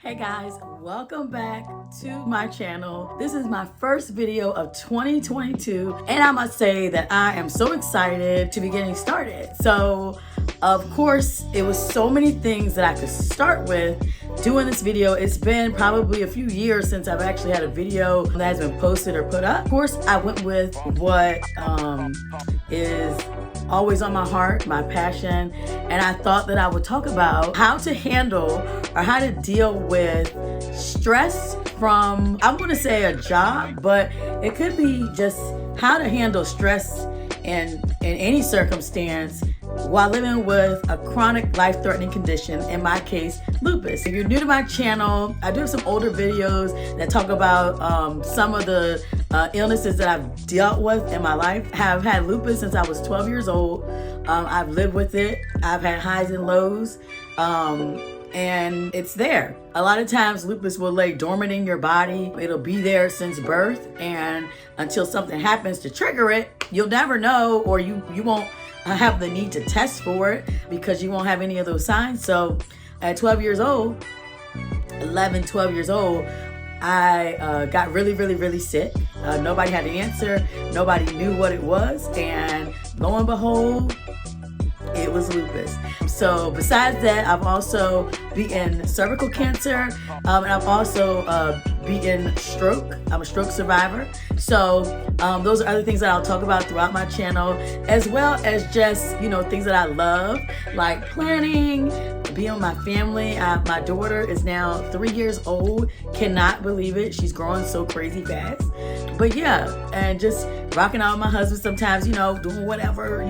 Hey guys, welcome back to my channel. This is my first video of 2022 and I must say that I am so excited to be getting started. So of course it was so many things that I could start with doing this video. It's been probably a few years since I've actually had a video that has been posted or put up. Of course I went with what is always on my heart, my passion, and I thought that I would talk about how to handle or how to deal with stress from, I want to say a job, but it could be just how to handle stress in any circumstance while living with a chronic life-threatening condition, in my case, lupus. If you're new to my channel, I do have some older videos that talk about some of the illnesses that I've dealt with in my life. Have had lupus since I was 12 years old. I've lived with it. I've had highs and lows. And it's there. A lot of times lupus will lay dormant in your body. It'll be there since birth, and until something happens to trigger it, you'll never know, or you won't have the need to test for it because you won't have any of those signs. So at 12 years old, 11, 12 years old, I got really sick. Nobody had the answer. Nobody knew what it was. And lo and behold, it was lupus. So besides that, I've also beaten cervical cancer, and I've also beaten stroke. I'm a stroke survivor. So those are other things that I'll talk about throughout my channel, as well as just, things that I love, like planning, being with my family. My daughter is now 3 years old. Cannot believe it. She's growing so crazy fast. But yeah, and just rocking out with my husband sometimes, doing whatever,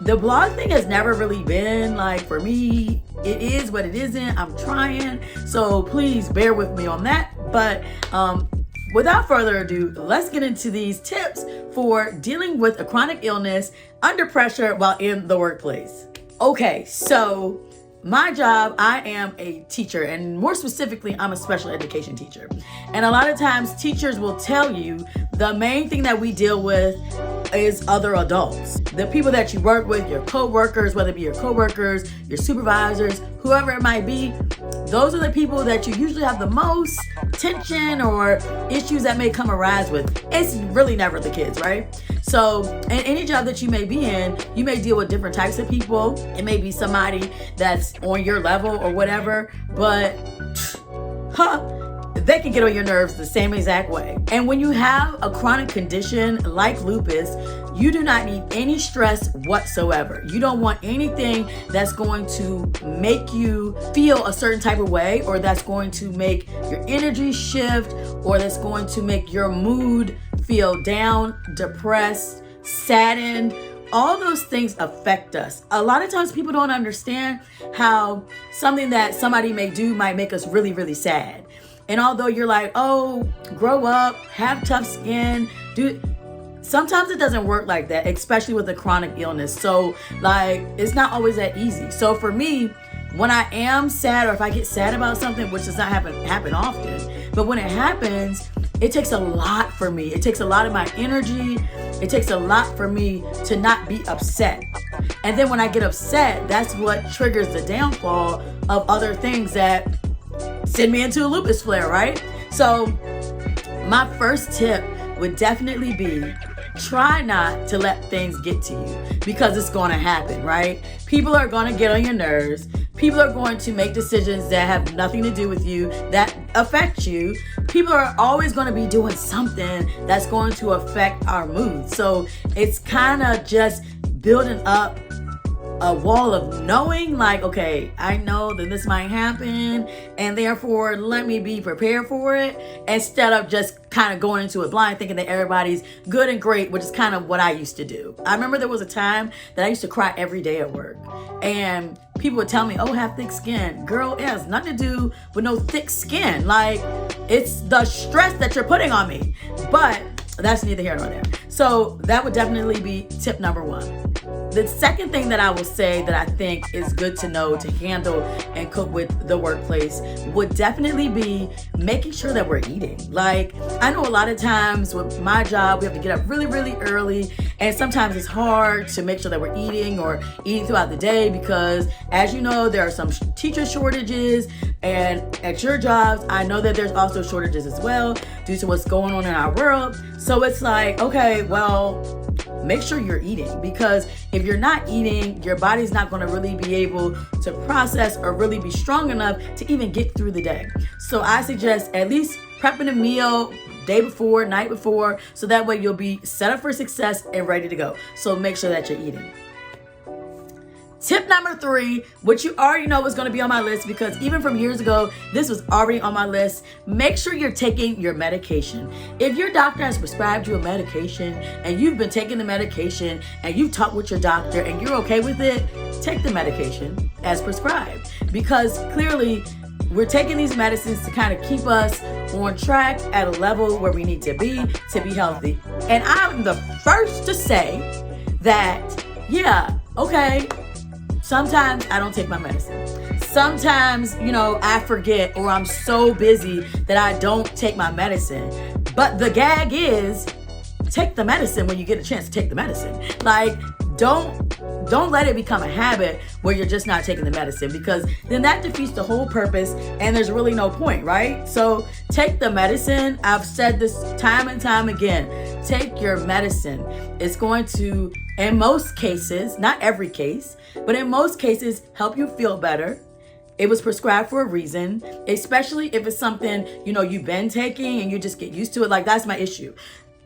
The blog thing has never really been like, for me, it is what it isn't. I'm trying. So please bear with me on that. But without further ado, let's get into these tips for dealing with a chronic illness under pressure while in the workplace. Okay, so my job, I am a teacher, and more specifically, I'm a special education teacher. And a lot of times teachers will tell you the main thing that we deal with is other adults. The people that you work with, your co-workers, whether it be your co-workers, your supervisors, whoever it might be, those are the people that you usually have the most tension or issues that may come arise with. It's really never the kids, right? So in any job that you may be in, you may deal with different types of people. It may be somebody that's on your level or whatever, but they can get on your nerves the same exact way. And when you have a chronic condition like lupus, you do not need any stress whatsoever. You don't want anything that's going to make you feel a certain type of way, or that's going to make your energy shift, or that's going to make your mood feel down, depressed, saddened. All those things affect us. A lot of times people don't understand how something that somebody may do might make us really sad. And although you're like, oh, grow up, have tough skin, sometimes it doesn't work like that, especially with a chronic illness. So like, it's not always that easy. So for me, when I am sad, or if I get sad about something, which does not happen often, but when it happens, it takes a lot for me. It takes a lot of my energy. It takes a lot for me to not be upset. And then when I get upset, that's what triggers the downfall of other things that send me into a lupus flare, right? So my first tip would definitely be, try not to let things get to you, because it's going to happen, right? People are going to get on your nerves. People are going to make decisions that have nothing to do with you, that affect you. People are always going to be doing something that's going to affect our mood. So it's kind of just building up a wall of knowing, like, okay, I know that this might happen, and therefore let me be prepared for it, instead of just kind of going into it blind, thinking that everybody's good and great, which is kind of what I used to do. I remember there was a time that I used to cry every day at work, and people would tell me, oh, have thick skin. Girl, it has nothing to do with no thick skin. Like, it's the stress that you're putting on me. But that's neither here nor there. So that would definitely be tip number one. the second thing that I will say that I think is good to know to handle and cope with the workplace would definitely be making sure that we're eating. Like, I know a lot of times with my job, we have to get up really, really early, and sometimes it's hard to make sure that we're eating or eating throughout the day because, as you know, there are some teacher shortages, and at your jobs, I know that there's also shortages as well due to what's going on in our world. So it's like, okay, well, make sure you're eating, because if you're not eating, your body's not going to really be able to process or really be strong enough to even get through the day. So I suggest at least prepping a meal day before, night before, so that way you'll be set up for success and ready to go. So make sure that you're eating. Tip number 3, which you already know was going to be on my list because even from years ago, this was already on my list. Make sure you're taking your medication. If your doctor has prescribed you a medication and you've been taking the medication and you've talked with your doctor and you're okay with it, take the medication as prescribed, because clearly we're taking these medicines to kind of keep us on track at a level where we need to be healthy. And I'm the first to say that, yeah, okay, sometimes I don't take my medicine. Sometimes, I forget or I'm so busy that I don't take my medicine. But the gag is, take the medicine when you get a chance to take the medicine. Like, don't let it become a habit where you're just not taking the medicine, because then that defeats the whole purpose and there's really no point, right? So take the medicine. I've said this time and time again. Take your medicine. It's going to, in most cases, not every case, but in most cases, help you feel better. It was prescribed for a reason, especially if it's something, you've been taking and you just get used to it. Like, that's my issue.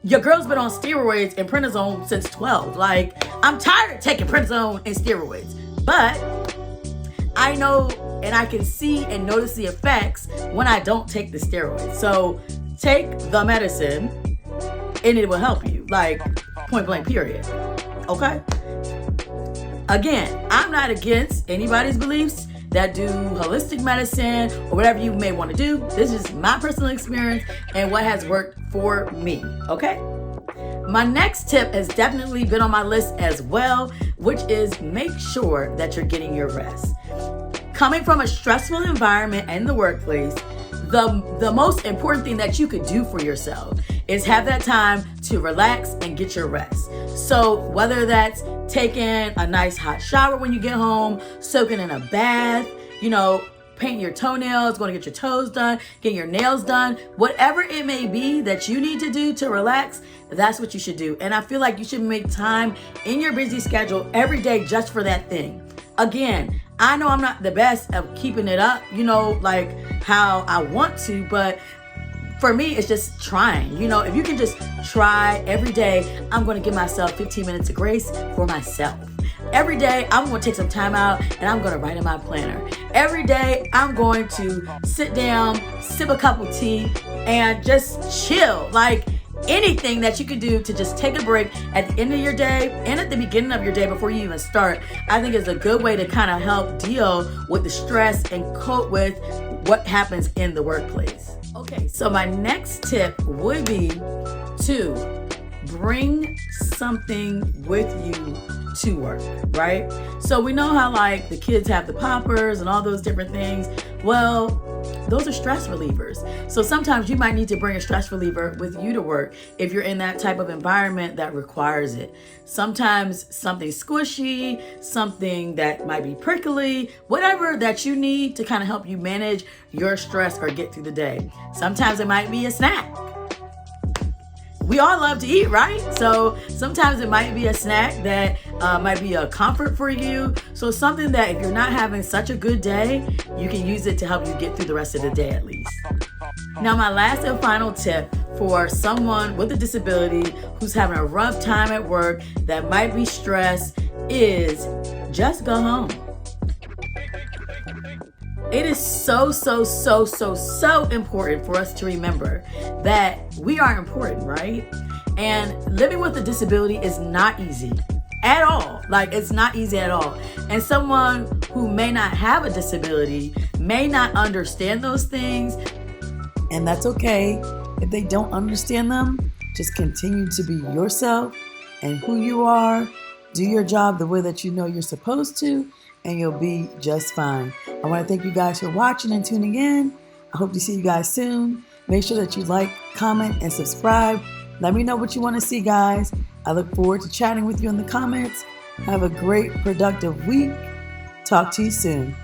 Your girl's been on steroids and prednisone since 12. Like, I'm tired of taking prednisone and steroids. But I know and I can see and notice the effects when I don't take the steroids. So take the medicine and it will help you. Like, point blank, period. Okay? Again, I'm not against anybody's beliefs that do holistic medicine or whatever you may want to do. This is my personal experience and what has worked for me, okay? My next tip has definitely been on my list as well, which is make sure that you're getting your rest. Coming from a stressful environment in the workplace, the most important thing that you could do for yourself is have that time to relax and get your rest. So whether that's taking a nice hot shower when you get home, soaking in a bath, painting your toenails, going to get your toes done, getting your nails done, whatever it may be that you need to do to relax, that's what you should do. And I feel like you should make time in your busy schedule every day just for that thing. Again, I know I'm not the best at keeping it up, like how I want to, but for me, it's just trying. If you can just try every day, I'm going to give myself 15 minutes of grace for myself. Every day, I'm going to take some time out and I'm going to write in my planner. Every day, I'm going to sit down, sip a cup of tea, and just chill. Like, anything that you could do to just take a break at the end of your day and at the beginning of your day before you even start, I think is a good way to kind of help deal with the stress and cope with what happens in the workplace. Okay, so my next tip would be to bring something with you to work, right? So we know how like the kids have the poppers and all those different things. Well, those are stress relievers. So sometimes you might need to bring a stress reliever with you to work if you're in that type of environment that requires it. Sometimes something squishy, something that might be prickly, whatever that you need to kind of help you manage your stress or get through the day. Sometimes it might be a snack. We all love to eat, right? So sometimes it might be a snack that might be a comfort for you. So something that if you're not having such a good day, you can use it to help you get through the rest of the day at least. Now, my last and final tip for someone with a disability who's having a rough time at work that might be stressed is just go home. It is so important for us to remember that we are important, right? And living with a disability is not easy at all. Like, it's not easy at all. And someone who may not have a disability may not understand those things. And that's okay. If they don't understand them, just continue to be yourself and who you are. do your job the way that you know you're supposed to, and you'll be just fine. I want to thank you guys for watching and tuning in. I hope to see you guys soon. Make sure that you like, comment, and subscribe. Let me know what you want to see, guys. I look forward to chatting with you in the comments. Have a great, productive week. Talk to you soon.